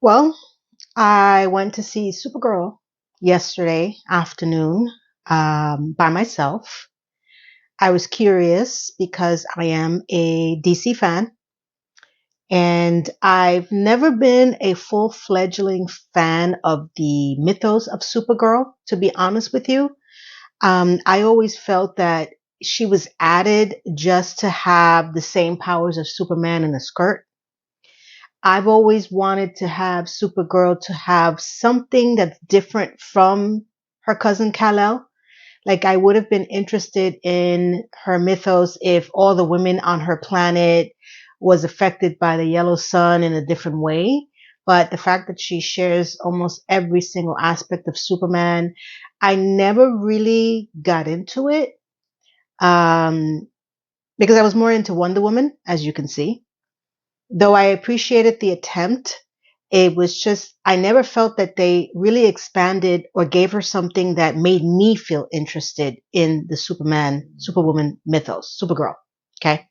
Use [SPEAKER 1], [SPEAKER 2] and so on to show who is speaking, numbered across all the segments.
[SPEAKER 1] Well, I went to see Supergirl yesterday afternoon by myself. I was curious because I am a DC fan and I've never been a full fledgling fan of the mythos of Supergirl, to be honest with you. I always felt that she was added just to have the same powers of Superman in a skirt. I've always wanted to have Supergirl to have something that's different from her cousin Kal-El. Like I would have been interested in her mythos if all the women on her planet was affected by the yellow sun in a different way. But the fact that she shares almost every single aspect of Superman, I never really got into it. Um, because I was more into Wonder Woman, as you can see. Though I appreciated the attempt, it was just, I never felt that they really expanded or gave her something that made me feel interested in the Superman, Superwoman mythos, Supergirl. Okay.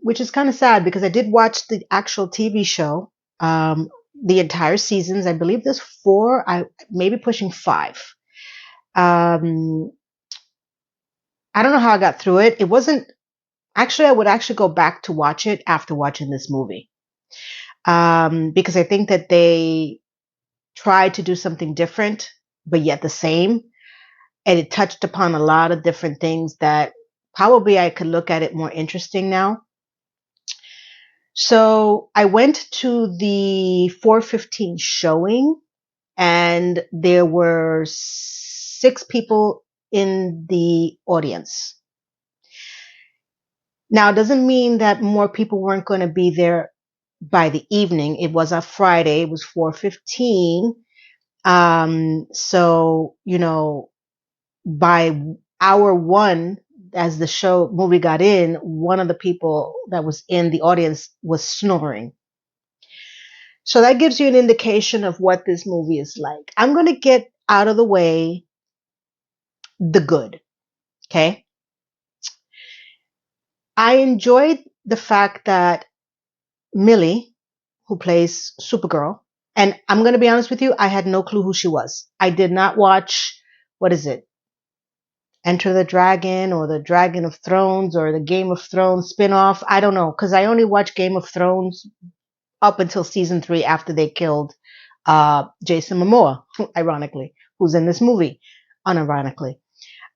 [SPEAKER 1] Which is kind of sad because I did watch the actual TV show, the entire seasons. I believe there's four, I maybe pushing five. Um, I don't know how I got through it. It wasn't actually, I would actually go back to watch it after watching this movie. Because I think that they tried to do something different, but yet the same. And it touched upon a lot of different things that probably I could look at it more interesting now. So I went to the 4:15 showing, and there were six people in the audience. Now, it doesn't mean that more people weren't going to be there by the evening. It was a Friday. It was 4:15. So, by hour one, as the show movie got in, one of the people that was in the audience was snoring. So that gives you an indication of what this movie is like. I'm going to get out of the way the good. Okay. I enjoyed the fact that Millie, who plays Supergirl, and I'm going to be honest with you, I had no clue who she was. I did not watch, what is it? Enter the Dragon or the Dragon of Thrones or the Game of Thrones spinoff. I don't know because I only watched Game of Thrones up until season three after they killed Jason Momoa, ironically, who's in this movie, unironically.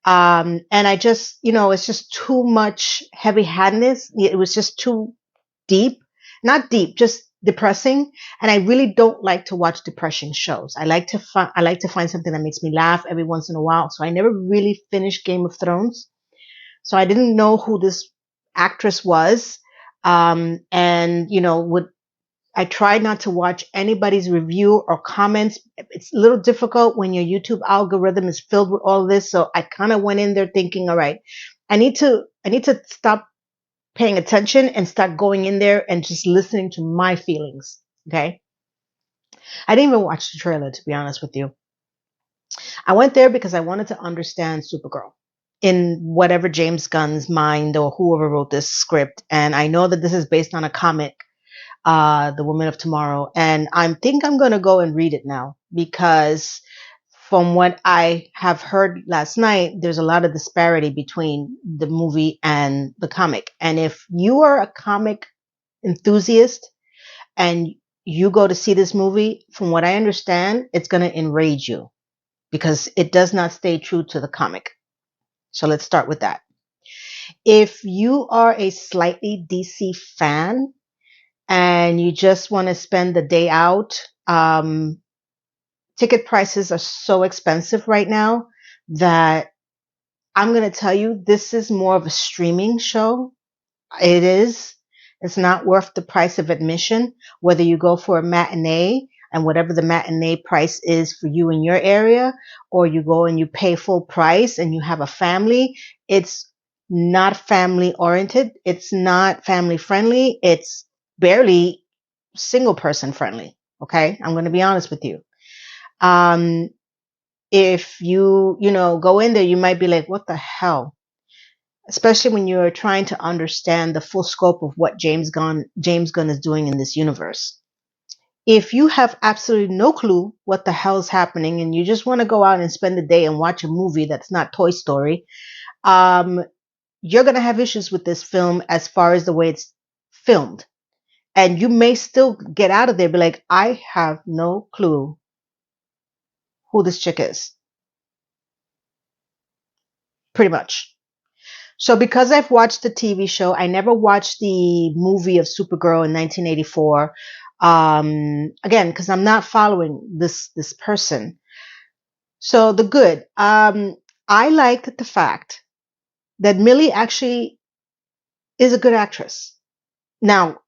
[SPEAKER 1] And I just, it's just too much heavy handedness. It was just too deep, not deep, just depressing. And I really don't like to watch depressing shows. I like to find something that makes me laugh every once in a while. So I never really finished Game of Thrones. So I didn't know who this actress was. And would I tried not to watch anybody's review or comments. It's a little difficult when your YouTube algorithm is filled with all this. So I kind of went in there thinking, all right, I need to stop paying attention and start going in there and just listening to my feelings. Okay. I didn't even watch the trailer, to be honest with you. I went there because I wanted to understand Supergirl in whatever James Gunn's mind or whoever wrote this script. And I know that this is based on a comic, The Woman of Tomorrow. And I think I'm going to go and read it now because from what I have heard last night, there's a lot of disparity between the movie and the comic. And if you are a comic enthusiast and you go to see this movie, from what I understand, it's going to enrage you because it does not stay true to the comic. So let's start with that. If you are a slightly DC fan and you just want to spend the day out, ticket prices are so expensive right now that I'm going to tell you this is more of a streaming show. It is. It's not worth the price of admission, whether you go for a matinee and whatever the matinee price is for you in your area, or you go and you pay full price and you have a family. It's not family oriented. It's not family friendly. It's barely single person friendly. Okay. I'm going to be honest with you. Um, if you go in there, you might be like, what the hell? Especially when you're trying to understand the full scope of what James Gunn is doing in this universe. If you have absolutely no clue what the hell is happening and you just want to go out and spend the day and watch a movie that's not Toy Story, um, you're going to have issues with this film as far as the way it's filmed. And you may still get out of there be like, I have no clue who this chick is, pretty much. So because I've watched the TV show, I never watched the movie of Supergirl in 1984. Again, because I'm not following this person. So the good, I liked the fact that Millie actually is a good actress. Now,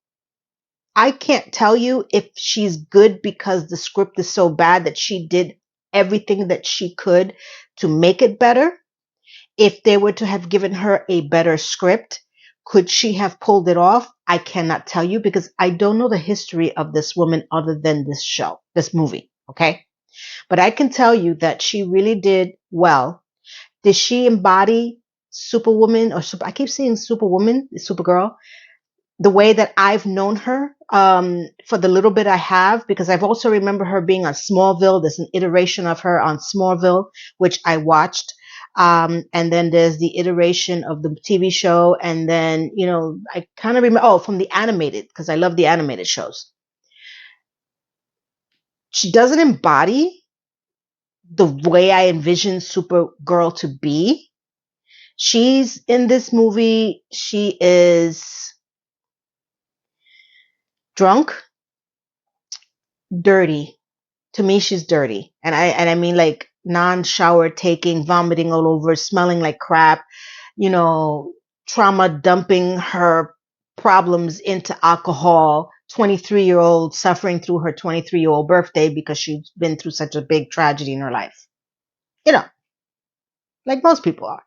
[SPEAKER 1] I can't tell you if she's good because the script is so bad that she did everything that she could to make it better. If they were to have given her a better script, could she have pulled it off? I cannot tell you because I don't know the history of this woman other than this show, this movie. Okay. But I can tell you that she really did well. Did she embody Superwoman or I keep saying Superwoman, Supergirl, the way that I've known her for the little bit I have, because I've also remember her being on Smallville. There's an iteration of her on Smallville, which I watched. And then there's the iteration of the TV show. And then, I kind of remember, from the animated, because I love the animated shows. She doesn't embody the way I envision Supergirl to be. She's in this movie. She is drunk, dirty. To me, she's dirty. And I mean like non-shower taking, vomiting all over, smelling like crap, trauma dumping her problems into alcohol, 23-year-old suffering through her 23-year-old birthday because she's been through such a big tragedy in her life. You know, like most people are.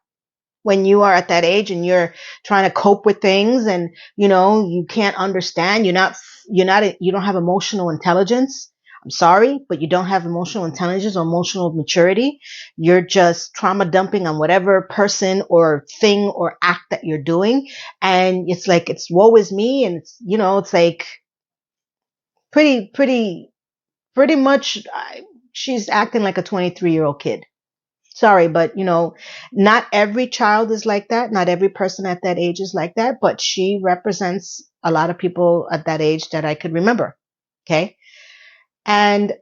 [SPEAKER 1] When you are at that age and you're trying to cope with things and you can't understand, you don't have emotional intelligence. I'm sorry, but you don't have emotional intelligence or emotional maturity. You're just trauma dumping on whatever person or thing or act that you're doing, and it's like it's woe is me, and it's like pretty much she's acting like a 23-year-old kid. Sorry, but not every child is like that. Not every person at that age is like that, but she represents a lot of people at that age that I could remember. Okay. And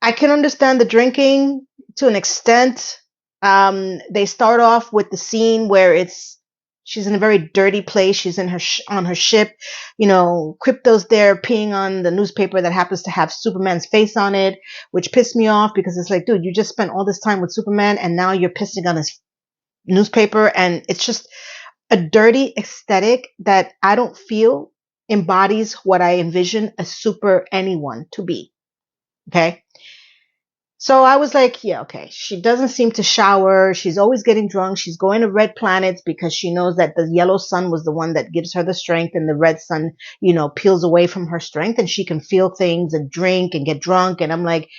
[SPEAKER 1] I can understand the drinking to an extent. They start off with the scene where she's in a very dirty place. She's in on her ship. Crypto's there peeing on the newspaper that happens to have Superman's face on it, which pissed me off because it's like, dude, you just spent all this time with Superman and now you're pissing on his newspaper, and it's just a dirty aesthetic that I don't feel embodies what I envision a super anyone to be. Okay. So I was like, yeah, okay. She doesn't seem to shower. She's always getting drunk. She's going to red planets because she knows that the yellow sun was the one that gives her the strength, and the red sun, peels away from her strength, and she can feel things and drink and get drunk. And I'm like,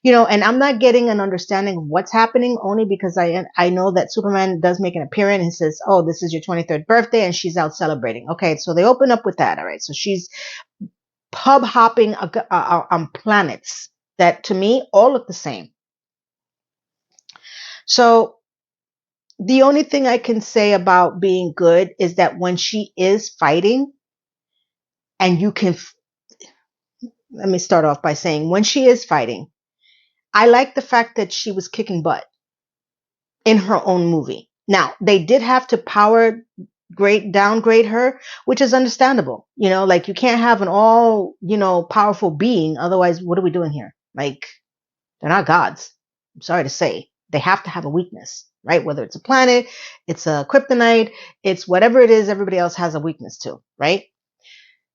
[SPEAKER 1] and I'm not getting an understanding of what's happening only because I know that Superman does make an appearance and says, oh, this is your 23rd birthday, and she's out celebrating. Okay. So they open up with that. All right. So she's pub hopping on planets that to me all look the same. So the only thing I can say about being good is that when she is fighting, and let me start off by saying when she is fighting, I like the fact that she was kicking butt in her own movie. Now, they did have to downgrade her, which is understandable. Like you can't have an all, powerful being. Otherwise, what are we doing here? Like, they're not gods. I'm sorry to say. They have to have a weakness, right? Whether it's a planet, it's a kryptonite, it's whatever it is, everybody else has a weakness to, right?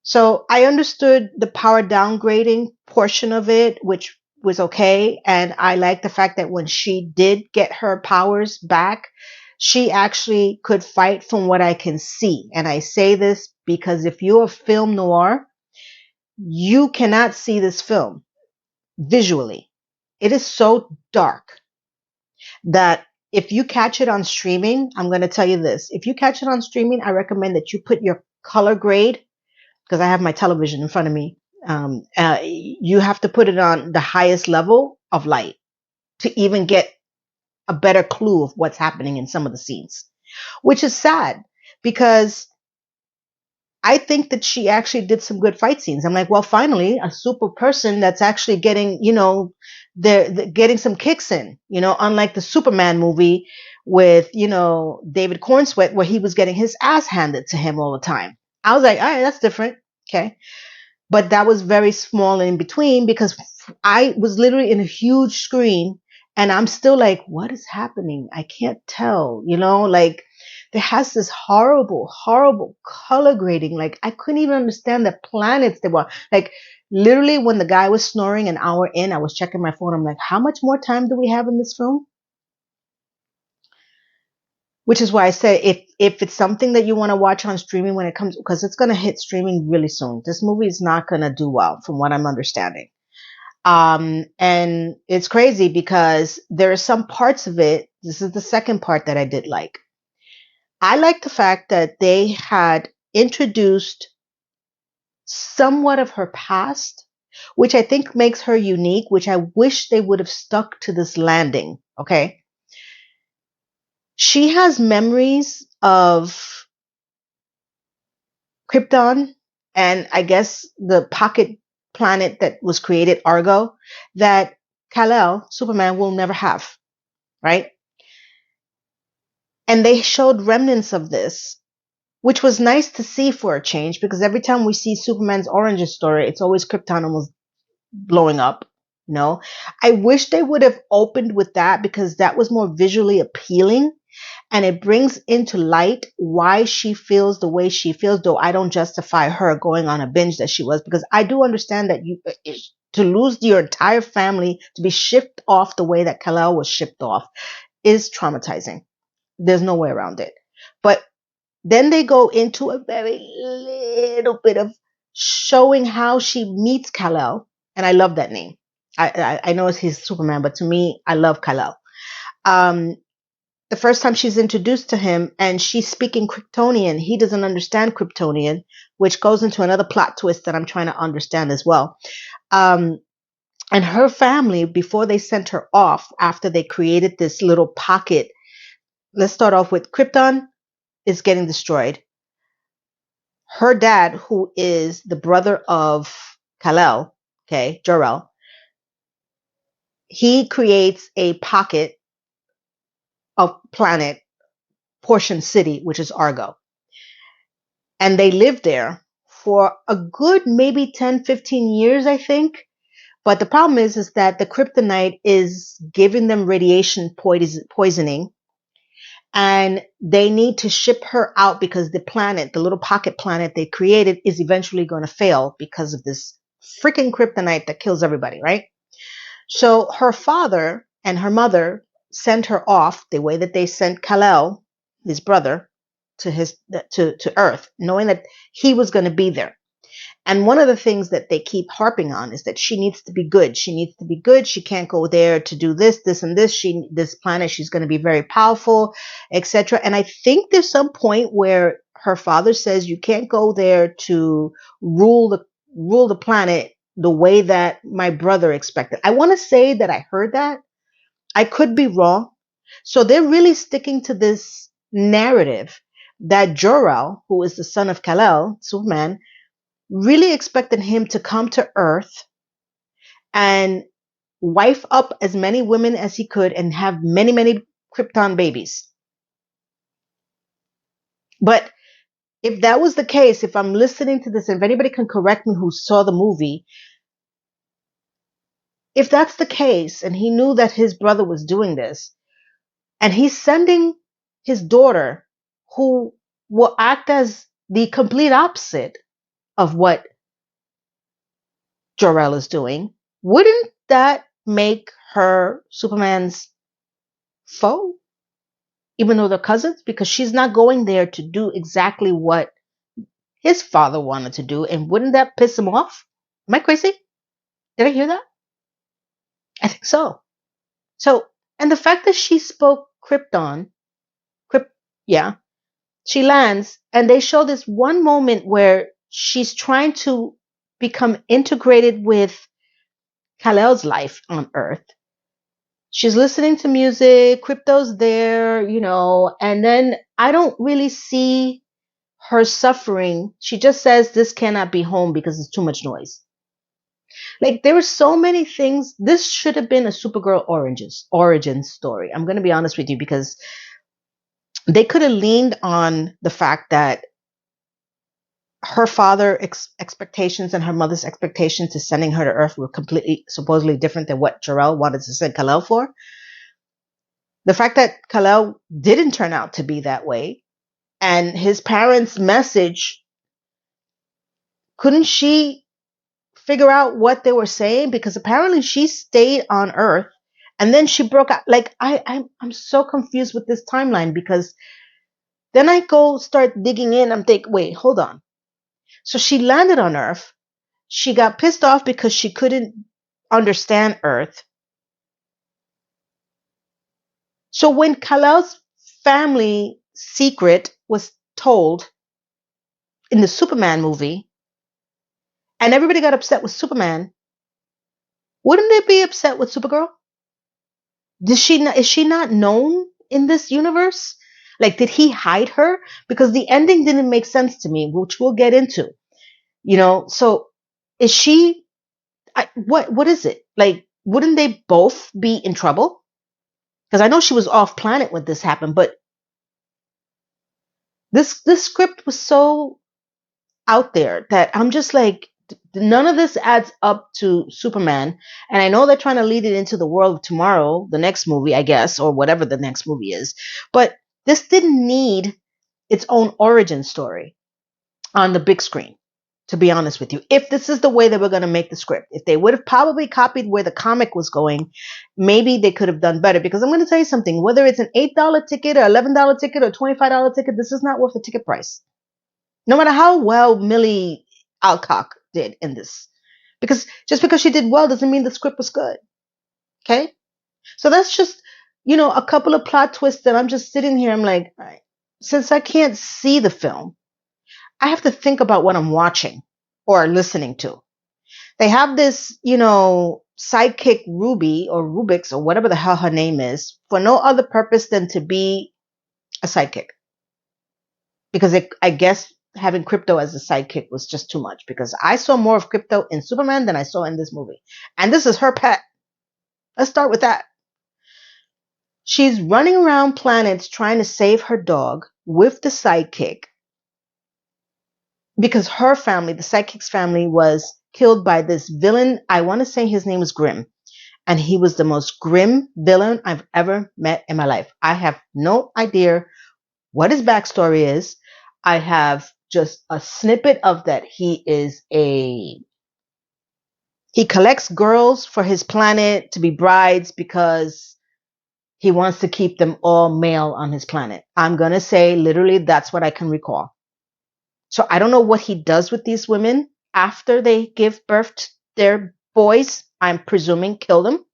[SPEAKER 1] So I understood the power downgrading portion of it, which was okay. And I like the fact that when she did get her powers back, she actually could fight from what I can see. And I say this because if you're a film noir, you cannot see this film visually. It is so dark that if you catch it on streaming, I'm going to tell you this. If you catch it on streaming, I recommend that you put your color grade because I have my television in front of me. You have to put it on the highest level of light to even get a better clue of what's happening in some of the scenes, which is sad because I think that she actually did some good fight scenes. I'm like, well, finally, a super person that's actually getting, they're getting some kicks in, unlike the Superman movie with, David Cornsweet, where he was getting his ass handed to him all the time. I was like, all right, that's different. Okay. But that was very small in between because I was literally in a huge screen and I'm still like, what is happening? I can't tell, like there has this horrible, horrible color grading. Like I couldn't even understand the planets they were. Like literally when the guy was snoring an hour in, I was checking my phone. I'm like, how much more time do we have in this film? Which is why I said if it's something that you want to watch on streaming when it comes, because it's going to hit streaming really soon. This movie is not going to do well from what I'm understanding. And it's crazy because there are some parts of it. This is the second part that I did like. I like the fact that they had introduced somewhat of her past, which I think makes her unique, which I wish they would have stuck to this landing. Okay. She has memories of Krypton and I guess the pocket planet that was created, Argo, that Kal-El, Superman, will never have, right? And they showed remnants of this, which was nice to see for a change because every time we see Superman's origin story, it's always Krypton almost blowing up. I wish they would have opened with that because that was more visually appealing and it brings into light why she feels the way she feels, though I don't justify her going on a binge that she was, because I do understand that to lose your entire family, to be shipped off the way that Kal-El was shipped off is traumatizing. There's no way around it. But then they go into a very little bit of showing how she meets Kal-El, and I love that name. I know he's Superman, but to me, I love Kal-El. The first time she's introduced to him and she's speaking Kryptonian, he doesn't understand Kryptonian, which goes into another plot twist that I'm trying to understand as well. And her family, before they sent her off, after they created this little pocket, let's start off with Krypton is getting destroyed. Her dad, who is the brother of Kal-El, okay, Jor-El, he creates a pocket of planet Portion City, which is Argo. And they lived there for a good maybe 10, 15 years, I think. But the problem is that the kryptonite is giving them radiation poisoning. And they need to ship her out because the planet, the little pocket planet they created, is eventually going to fail because of this freaking kryptonite that kills everybody, right? So her father and her mother sent her off the way that they sent Kal-El, his brother, to Earth, knowing that he was going to be there. And one of the things that they keep harping on is that she needs to be good. She needs to be good. She can't go there to do this, this, and this. This planet, she's going to be very powerful, etc. And I think there's some point where her father says you can't go there to rule the planet the way that my brother expected. I want to say that I heard that. I could be wrong. So they're really sticking to this narrative that Jor-El, who is the son of Kal-El, Superman, really expected him to come to Earth and wife up as many women as he could and have many, many Krypton babies. But if that was the case, if I'm listening to this, if anybody can correct me who saw the movie, if that's the case and he knew that his brother was doing this and he's sending his daughter who will act as the complete opposite of what Jor-El is doing, wouldn't that make her Superman's foe? Even though they're cousins? Because she's not going there to do exactly what his father wanted to do. And wouldn't that piss him off? Am I crazy? Did I hear that? I think so. So, and the fact that she spoke Krypton, yeah, she lands and they show this one moment where she's trying to become integrated with Kal-El's life on Earth. She's listening to music, Crypto's there, and then I don't really see her suffering. She just says this cannot be home because it's too much noise. Like there were so many things. This should have been a Supergirl origin story. I'm going to be honest with you because they could have leaned on the fact that her father expectations and her mother's expectations to sending her to Earth were completely supposedly different than what Jor-El wanted to send Kal-El for. The fact that Kal-El didn't turn out to be that way, and his parents' message, couldn't she figure out what they were saying? Because apparently she stayed on Earth and then she broke out. Like I'm so confused with this timeline because then I go start digging in. I'm thinking, wait, hold on. So she landed on Earth. She got pissed off because she couldn't understand Earth. So when Kal-El's family secret was told in the Superman movie, and everybody got upset with Superman, wouldn't they be upset with Supergirl? Is she not known in this universe? Like, did he hide her? Because the ending didn't make sense to me, which we'll get into. So is she? What is it? Like, wouldn't they both be in trouble? Because I know she was off planet when this happened, but this script was so out there that I'm just like, none of this adds up to Superman. And I know they're trying to lead it into the world of tomorrow, the next movie, I guess, or whatever the next movie is. But this didn't need its own origin story on the big screen, to be honest with you. If this is the way that we're going to make the script, if they would have probably copied where the comic was going, maybe they could have done better. Because I'm going to tell you something, whether it's an $8 ticket or $11 ticket or $25 ticket, this is not worth the ticket price. No matter how well Millie Alcock did in this. Because just because she did well doesn't mean the script was good. Okay? So that's just, a couple of plot twists that I'm just sitting here. I'm like, all right, since I can't see the film, I have to think about what I'm watching or listening to. They have this, sidekick Ruby or Rubix or whatever the hell her name is for no other purpose than to be a sidekick. Because I guess having Crypto as a sidekick was just too much, because I saw more of Crypto in Superman than I saw in this movie. And this is her pet. Let's start with that. She's running around planets trying to save her dog with the sidekick because her family, the sidekick's family, was killed by this villain. I want to say his name was Grim. And he was the most grim villain I've ever met in my life. I have no idea what his backstory is. I have just a snippet of that. He collects girls for his planet to be brides because he wants to keep them all male on his planet. I'm going to say literally that's what I can recall. So I don't know what he does with these women after they give birth to their boys. I'm presuming kill them,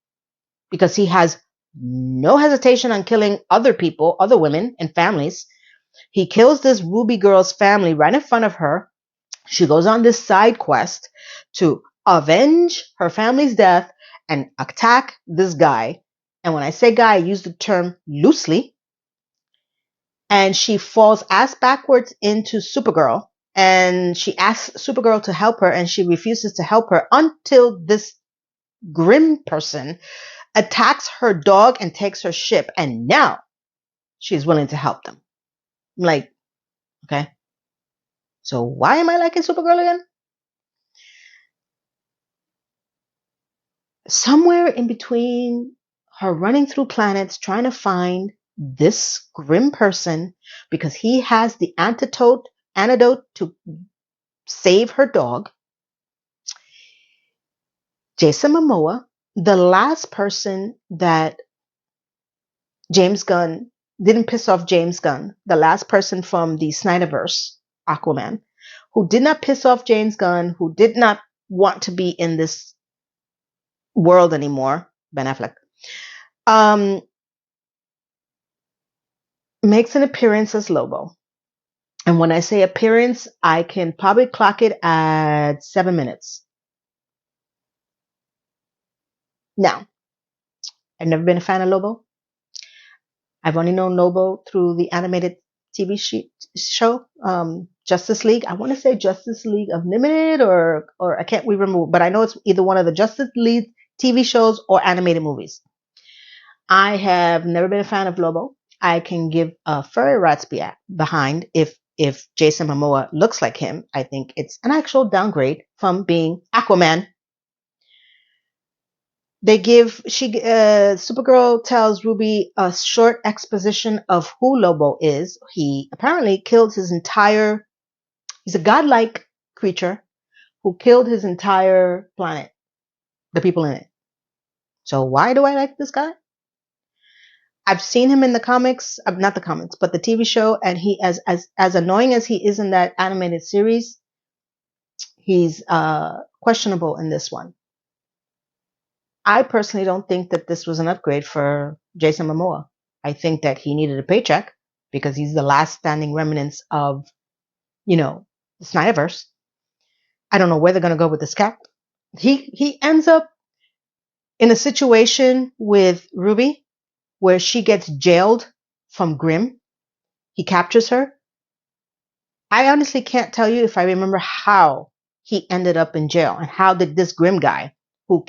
[SPEAKER 1] because he has no hesitation on killing other people, other women and families. He kills this Ruby girl's family right in front of her. She goes on this side quest to avenge her family's death and attack this guy. And when I say guy, I use the term loosely. And she falls ass backwards into Supergirl. And she asks Supergirl to help her, and she refuses to help her until this grim person attacks her dog and takes her ship. And now she's willing to help them. I'm like, okay. So why am I liking Supergirl again? Somewhere in between her running through planets trying to find this grim person because he has the antidote to save her dog. Jason Momoa, the last person that James Gunn didn't piss off James Gunn, the last person from the Snyderverse, Aquaman, who did not piss off James Gunn, who did not want to be in this world anymore, Ben Affleck, makes an appearance as Lobo. And when I say appearance, I can probably clock it at 7 minutes. Now, I've never been a fan of Lobo. I've only known Lobo through the animated TV show, Justice League. I want to say Justice League Unlimited, or I can't remember, but I know it's either one of the Justice League TV shows or animated movies. I have never been a fan of Lobo. I can give a furry rat's behind if Jason Momoa looks like him. I think it's an actual downgrade from being Aquaman. They give she Supergirl tells Ruby a short exposition of who Lobo is. He apparently killed his entire. He's a godlike creature who killed his entire planet, the people in it. So why do I like this guy? I've seen him in the comics, not the comics, but the TV show, and he as annoying as he is in that animated series, he's questionable in this one. I personally don't think that this was an upgrade for Jason Momoa. I think that he needed a paycheck because he's the last standing remnants of, the Snyderverse. I don't know where they're going to go with this cat. He ends up in a situation with Ruby where she gets jailed from Grimm. He captures her. I honestly can't tell you if I remember how he ended up in jail and how did this Grimm guy who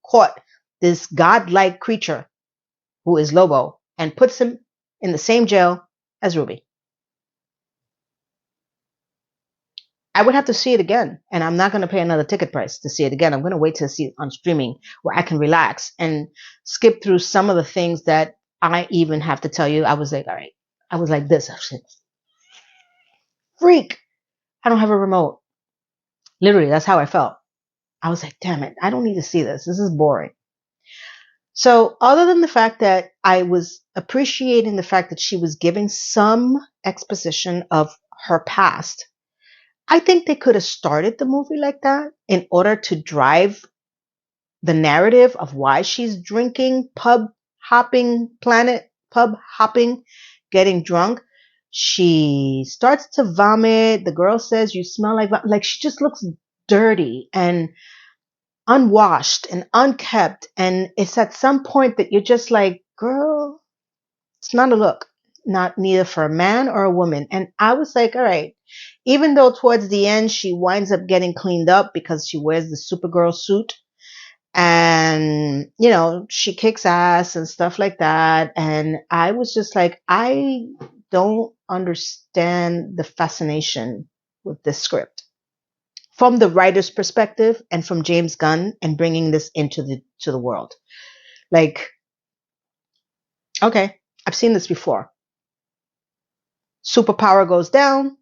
[SPEAKER 1] caught this godlike creature who is Lobo and puts him in the same jail as Ruby. I would have to see it again, and I'm not going to pay another ticket price to see it again. I'm going to wait to see it on streaming where I can relax and skip through some of the things that I even have to tell you. I was like, all right. I was like this. I was like, freak. I don't have a remote. Literally, that's how I felt. I was like, damn it. I don't need to see this. This is boring. So other than the fact that I was appreciating the fact that she was giving some exposition of her past, I think they could have started the movie like that in order to drive the narrative of why she's drinking, pub hopping, getting drunk. She starts to vomit. The girl says, "You smell like she just looks dirty and unwashed and unkept." And it's at some point that you're just like, girl, it's not a look, not neither for a man or a woman. And I was like, all right, even though towards the end she winds up getting cleaned up because she wears the Supergirl suit and, she kicks ass and stuff like that. And I was just like, I don't understand the fascination with this script from the writer's perspective and from James Gunn and bringing this into the world. Like, okay, I've seen this before. Superpower goes down,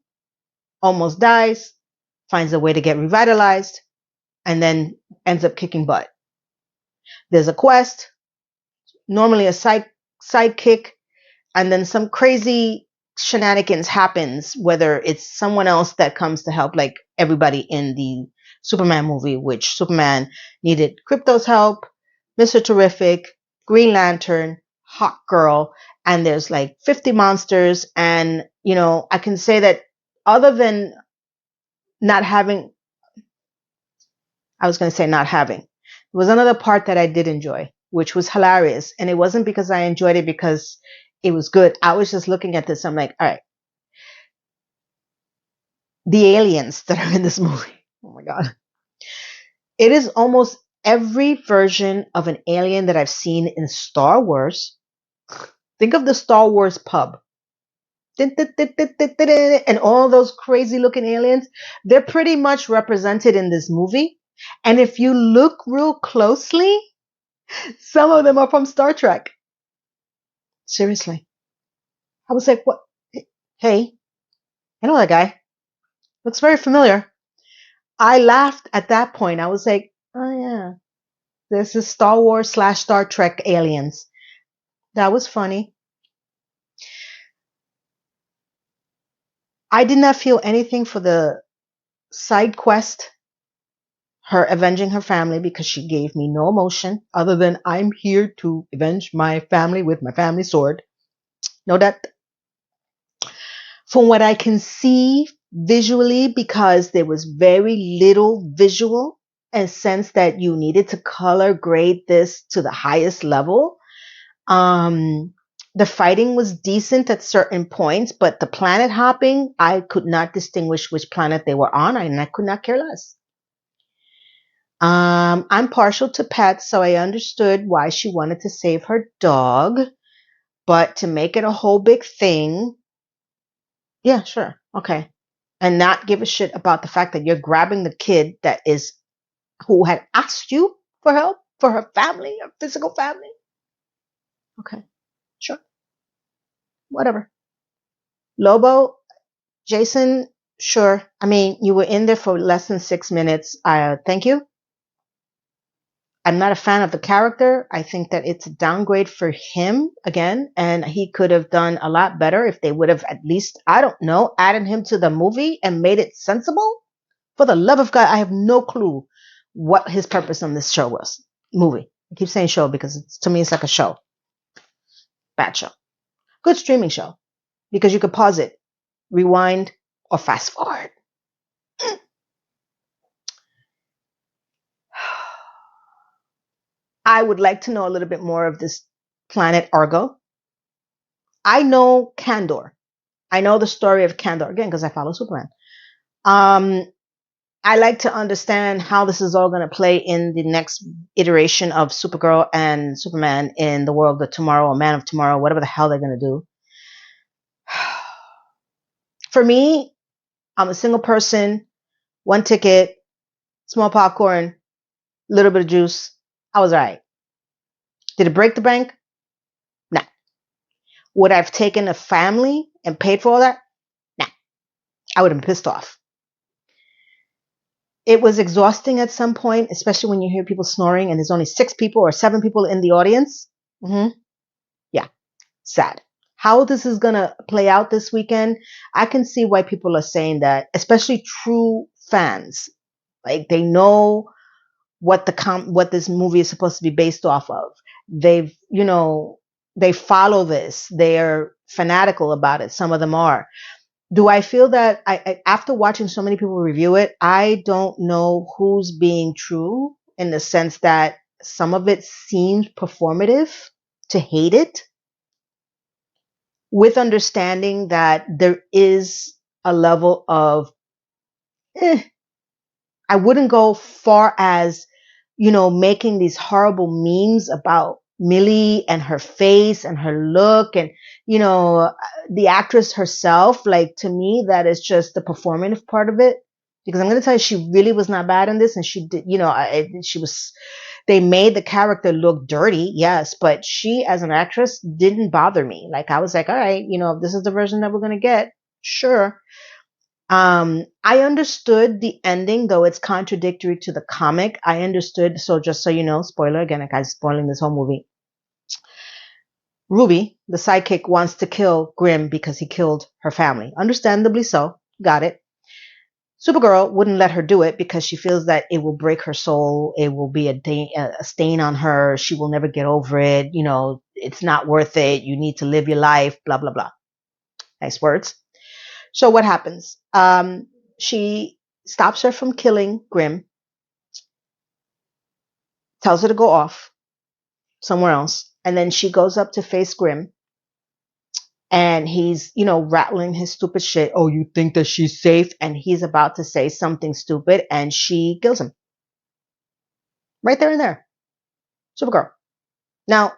[SPEAKER 1] almost dies, finds a way to get revitalized, and then ends up kicking butt. There's a quest, normally a sidekick, and then some crazy shenanigans happens, whether it's someone else that comes to help, like everybody in the Superman movie, which Superman needed Crypto's help, Mr. Terrific, Green Lantern, Hawk Girl, and there's like 50 monsters. And, I can say that other than not having, I was going to say not having, there was another part that I did enjoy, which was hilarious. And it wasn't because I enjoyed it because it was good. I was just looking at this. I'm like, all right, the aliens that are in this movie. Oh my God. It is almost every version of an alien that I've seen in Star Wars. Think of the Star Wars pub. And all those crazy looking aliens. They're pretty much represented in this movie. And if you look real closely, some of them are from Star Trek. Seriously. I was like, what? Hey, I know that guy. Looks very familiar. I laughed at that point. I was like, oh yeah, this is Star Wars / Star Trek aliens. That was funny. I did not feel anything for the side quest, her avenging her family, because she gave me no emotion other than I'm here to avenge my family with my family sword. No, that From what I can see visually, because there was very little visual and sense that you needed to color grade this to the highest level. Um, the fighting was decent at certain points, but the planet hopping, I could not distinguish which planet they were on, and I could not care less. I'm partial to pets, so I understood why she wanted to save her dog, but to make it a whole big thing, yeah, sure, okay, and not give a shit about the fact that you're grabbing the kid that is who had asked you for help for her family, her physical family. Okay, sure, whatever. Lobo, Jason, sure. I mean, you were in there for less than 6 minutes. Thank you. I'm not a fan of the character. I think that it's a downgrade for him again, and he could have done a lot better if they would have at least, I don't know, added him to the movie and made it sensible. For the love of God, I have no clue what his purpose on this show was. Movie. I keep saying show because to me it's like a show. Bad show. Good streaming show because you could pause it, rewind, or fast forward. I would like to know a little bit more of this planet Argo. I know Kandor. I know the story of Kandor again because I follow Superman. Um, I like to understand how this is all going to play in the next iteration of Supergirl and Superman in the world of tomorrow or Man of Tomorrow, whatever the hell they're going to do. For me, I'm a single person, one ticket, small popcorn, little bit of juice. I was all right. Did it break the bank? No. Would I have taken a family and paid for all that? No. I would have been pissed off. It was exhausting at some point, especially when you hear people snoring and there's only 6 people or 7 people in the audience. Yeah, sad. How this is going to play out this weekend, I can see why people are saying that, especially true fans. Like they know what what this movie is supposed to be based off of. They've, they follow this. They're fanatical about it. Some of them are. Do I feel that after watching so many people review it, I don't know who's being true in the sense that some of it seems performative to hate it, with understanding that there is a level of, I wouldn't go far as, making these horrible memes about Millie and her face and her look and, the actress herself. Like, to me, that is just the performative part of it. Because I'm going to tell you, she really was not bad in this. And she did, they made the character look dirty, yes, but she as an actress didn't bother me. Like, I was like, all right, if this is the version that we're going to get, sure. I understood the ending, though it's contradictory to the comic. I understood. So just so you know, spoiler again, like I'm spoiling this whole movie. Ruby, the sidekick, wants to kill Grimm because he killed her family. Understandably so. Got it. Supergirl wouldn't let her do it because she feels that it will break her soul. It will be a stain on her. She will never get over it. It's not worth it. You need to live your life, blah, blah, blah. Nice words. So what happens? She stops her from killing Grimm, tells her to go off somewhere else, and then she goes up to face Grimm, and he's, rattling his stupid shit. Oh, you think that she's safe? And he's about to say something stupid, and she kills him. Right there and there. Supergirl. Now,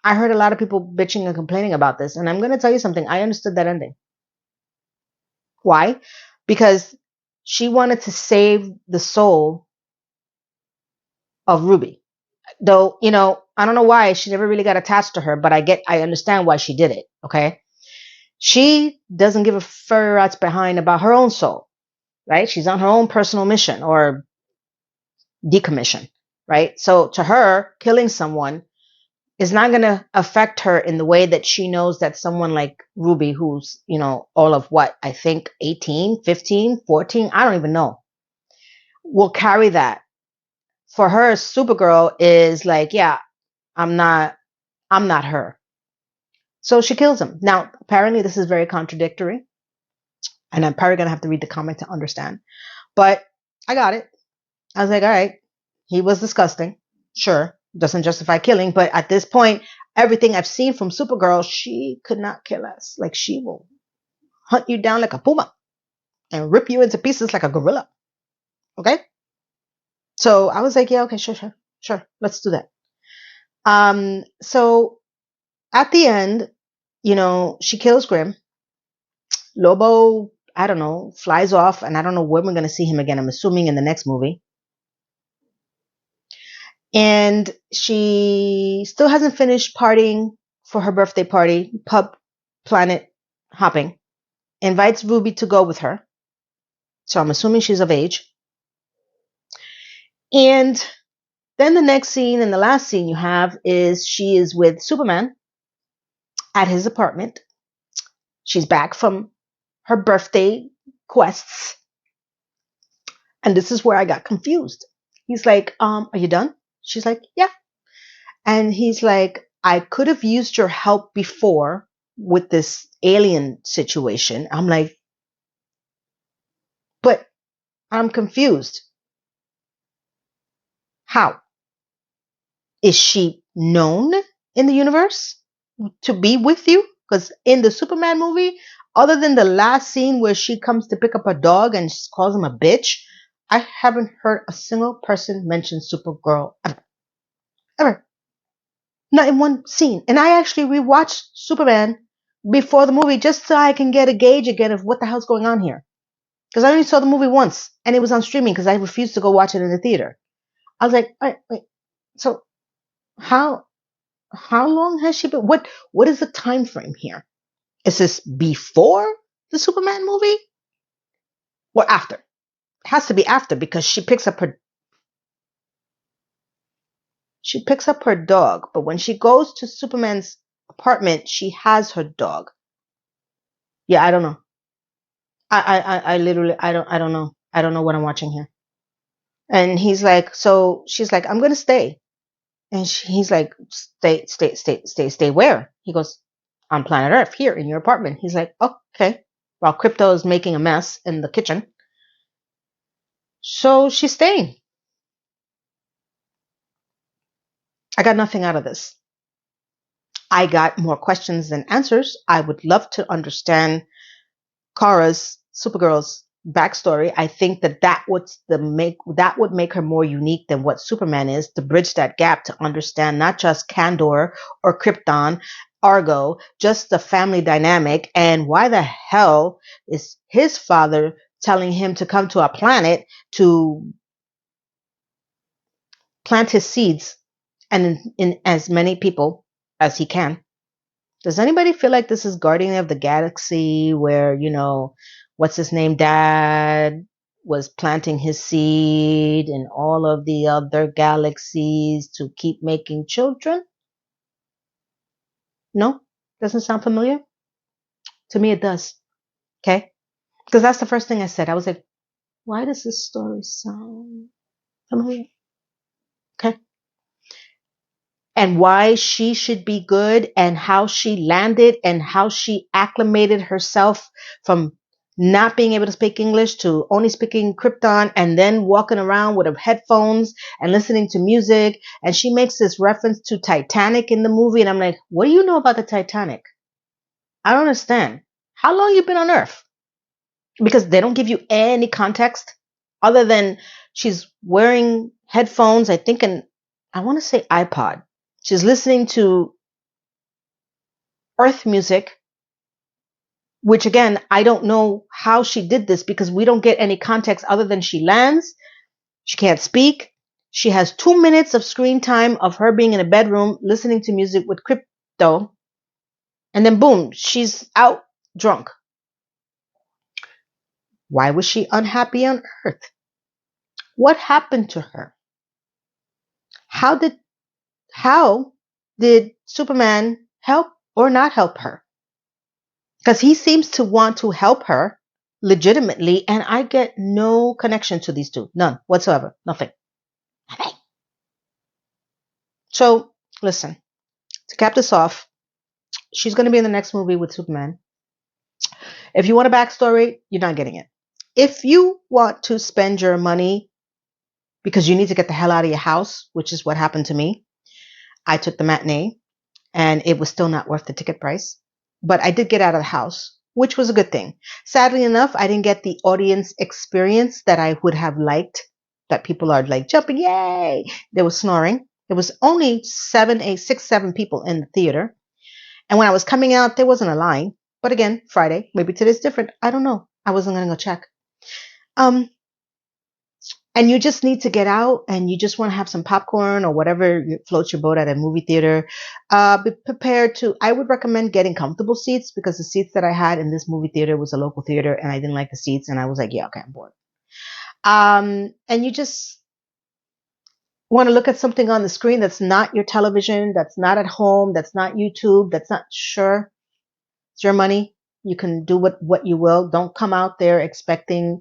[SPEAKER 1] I heard a lot of people bitching and complaining about this, and I'm going to tell you something. I understood that ending. Why? Because she wanted to save the soul of Ruby. Though, I don't know why she never really got attached to her, but I understand why she did it. Okay. She doesn't give a furry rat's behind about her own soul, right? She's on her own personal mission or decommission, right? So to her, killing someone is not going to affect her in the way that she knows that someone like Ruby, who's, all of what, I think 18, 15, 14, I don't even know, will carry that. For her, Supergirl is like, yeah, I'm not her. So she kills him. Now, apparently this is very contradictory. And I'm probably going to have to read the comic to understand. But I got it. I was like, all right, he was disgusting. Sure, doesn't justify killing. But at this point, everything I've seen from Supergirl, she could not kill us. Like, she will hunt you down like a puma and rip you into pieces like a gorilla. Okay? So I was like, yeah, okay, sure. Let's do that. So at the end, she kills Grim. Lobo, I don't know, flies off, and I don't know when we're going to see him again. I'm assuming in the next movie. And she still hasn't finished partying for her birthday party, pub planet hopping. Invites Ruby to go with her. So I'm assuming she's of age. And then the next scene and the last scene you have is she is with Superman at his apartment. She's back from her birthday quests. And this is where I got confused. He's like, are you done? She's like, yeah. And he's like, I could have used your help before with this alien situation. I'm like, but I'm confused. How? Is she known in the universe to be with you? Because in the Superman movie, other than the last scene where she comes to pick up a dog and she calls him a bitch, I haven't heard a single person mention Supergirl ever. Ever. Not in one scene. And I actually rewatched Superman before the movie just so I can get a gauge again of what the hell's going on here. Because I only saw the movie once and it was on streaming because I refused to go watch it in the theater. I was like, all right, wait. So how long has she been? What is the time frame here? Is this before the Superman movie or after? It has to be after because she picks up her dog, but when she goes to Superman's apartment, she has her dog. Yeah, I don't know. I literally I don't know. I don't know what I'm watching here. And he's like, so she's like, I'm gonna stay. And he's like, stay where? He goes, on planet Earth, here in your apartment. He's like, okay. While Crypto is making a mess in the kitchen. So she's staying. I got nothing out of this. I got more questions than answers. I would love to understand Kara's, Supergirl's backstory. I think that would make her more unique than what Superman is, to bridge that gap to understand not just Kandor or Krypton, Argo, just the family dynamic, and why the hell is his father telling him to come to a planet to plant his seeds and in as many people as he can. Does anybody feel like this is Guardian of the Galaxy where, what's his name, Dad was planting his seed in all of the other galaxies to keep making children? No? Doesn't sound familiar? To me, it does. Okay? Because that's the first thing I said. I was like, why does this story sound familiar? Okay? And why she should be good and how she landed and how she acclimated herself from not being able to speak English to only speaking Krypton and then walking around with her headphones and listening to music. And she makes this reference to Titanic in the movie. And I'm like, what do you know about the Titanic? I don't understand. How long you been on Earth? Because they don't give you any context other than she's wearing headphones, I think, and I want to say iPod. She's listening to Earth music, which again, I don't know how she did this because we don't get any context other than she lands. She can't speak. She has 2 minutes of screen time of her being in a bedroom listening to music with Crypto. And then boom, she's out drunk. Why was she unhappy on Earth? What happened to her? How did Superman help or not help her? Because he seems to want to help her legitimately, and I get no connection to these two. None whatsoever. Nothing. Nothing. So, listen, to cap this off, she's going to be in the next movie with Superman. If you want a backstory, you're not getting it. If you want to spend your money because you need to get the hell out of your house, which is what happened to me, I took the matinee and it was still not worth the ticket price. But I did get out of the house, which was a good thing. Sadly enough, I didn't get the audience experience that I would have liked, that people are like jumping, yay! There was snoring. There was only 7 people in the theater. And when I was coming out, there wasn't a line. But again, Friday, maybe today's different. I don't know. I wasn't going to go check. Um, and you just need to get out and you just want to have some popcorn or whatever floats your boat at a movie theater. Be prepared to, I would recommend getting comfortable seats because the seats that I had in this movie theater was a local theater and I didn't like the seats and I was like, yeah, okay, I'm bored. And you just want to look at something on the screen that's not your television, that's not at home, that's not YouTube, that's not sure. It's your money. You can do what you will. Don't come out there expecting,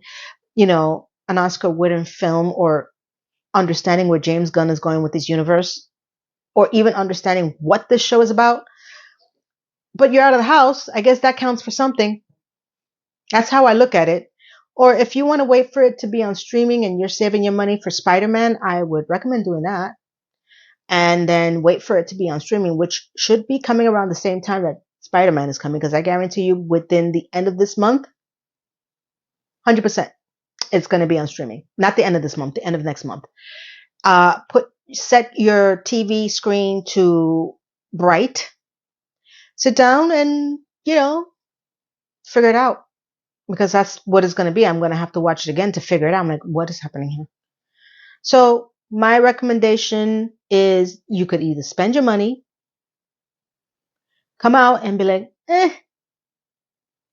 [SPEAKER 1] an Oscar winning film or understanding where James Gunn is going with his universe or even understanding what this show is about. But you're out of the house. I guess that counts for something. That's how I look at it. Or if you want to wait for it to be on streaming and you're saving your money for Spider-Man, I would recommend doing that. And then wait for it to be on streaming, which should be coming around the same time that Spider-Man is coming, because I guarantee you within the end of this month, 100%, it's going to be on streaming. Not the end of this month, the end of next month. Set your TV screen to bright. Sit down and, figure it out, because that's what it's going to be. I'm going to have to watch it again to figure it out. I'm like, what is happening here? So my recommendation is you could either spend your money, come out and be like,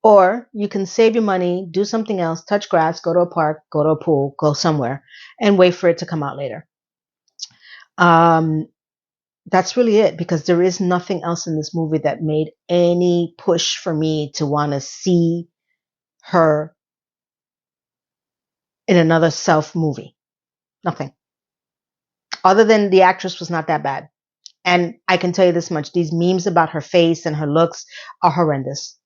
[SPEAKER 1] or you can save your money, do something else, touch grass, go to a park, go to a pool, go somewhere, and wait for it to come out later. That's really it, because there is nothing else in this movie that made any push for me to want to see her in another self movie. Nothing. Other than the actress was not that bad. And I can tell you this much, these memes about her face and her looks are horrendous.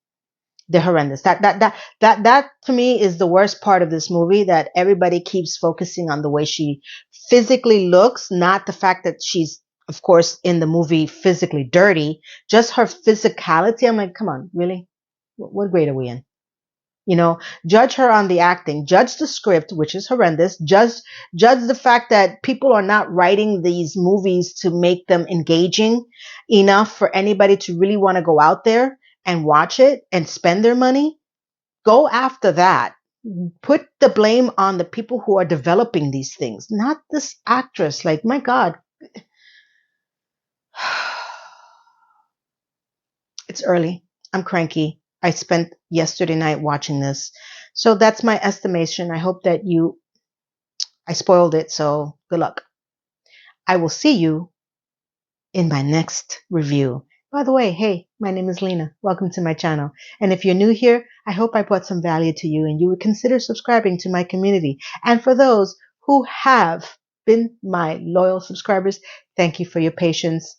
[SPEAKER 1] They're horrendous. That to me is the worst part of this movie, that everybody keeps focusing on the way she physically looks, not the fact that she's, of course, in the movie physically dirty, just her physicality. I'm like, come on, really? What grade are we in? Judge her on the acting, judge the script, which is horrendous, judge the fact that people are not writing these movies to make them engaging enough for anybody to really want to go out there and watch it and spend their money. Go after that. Put the blame on the people who are developing these things, not this actress. Like, my God. It's early. I'm cranky. I spent yesterday night watching this. So that's my estimation. I hope that I spoiled it. So good luck. I will see you in my next review. By the way, hey, my name is Lena. Welcome to my channel. And if you're new here, I hope I brought some value to you and you would consider subscribing to my community. And for those who have been my loyal subscribers, thank you for your patience.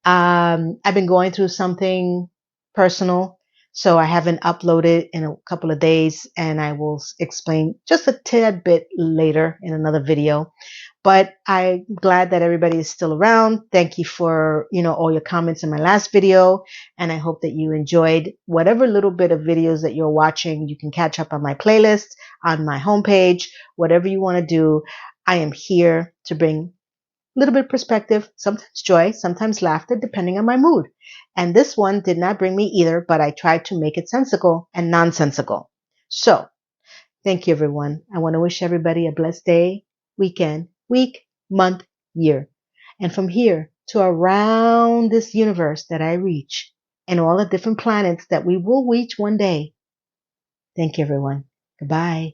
[SPEAKER 1] I've been going through something personal, so I haven't uploaded in a couple of days, and I will explain just a tad bit later in another video. But I'm glad that everybody is still around. Thank you for, all your comments in my last video. And I hope that you enjoyed whatever little bit of videos that you're watching. You can catch up on my playlist, on my homepage, whatever you want to do. I am here to bring a little bit of perspective, sometimes joy, sometimes laughter, depending on my mood. And this one did not bring me either, but I tried to make it sensical and nonsensical. So thank you, everyone. I want to wish everybody a blessed day, weekend, week, month, year. And from here to around this universe that I reach and all the different planets that we will reach one day. Thank you, everyone. Goodbye.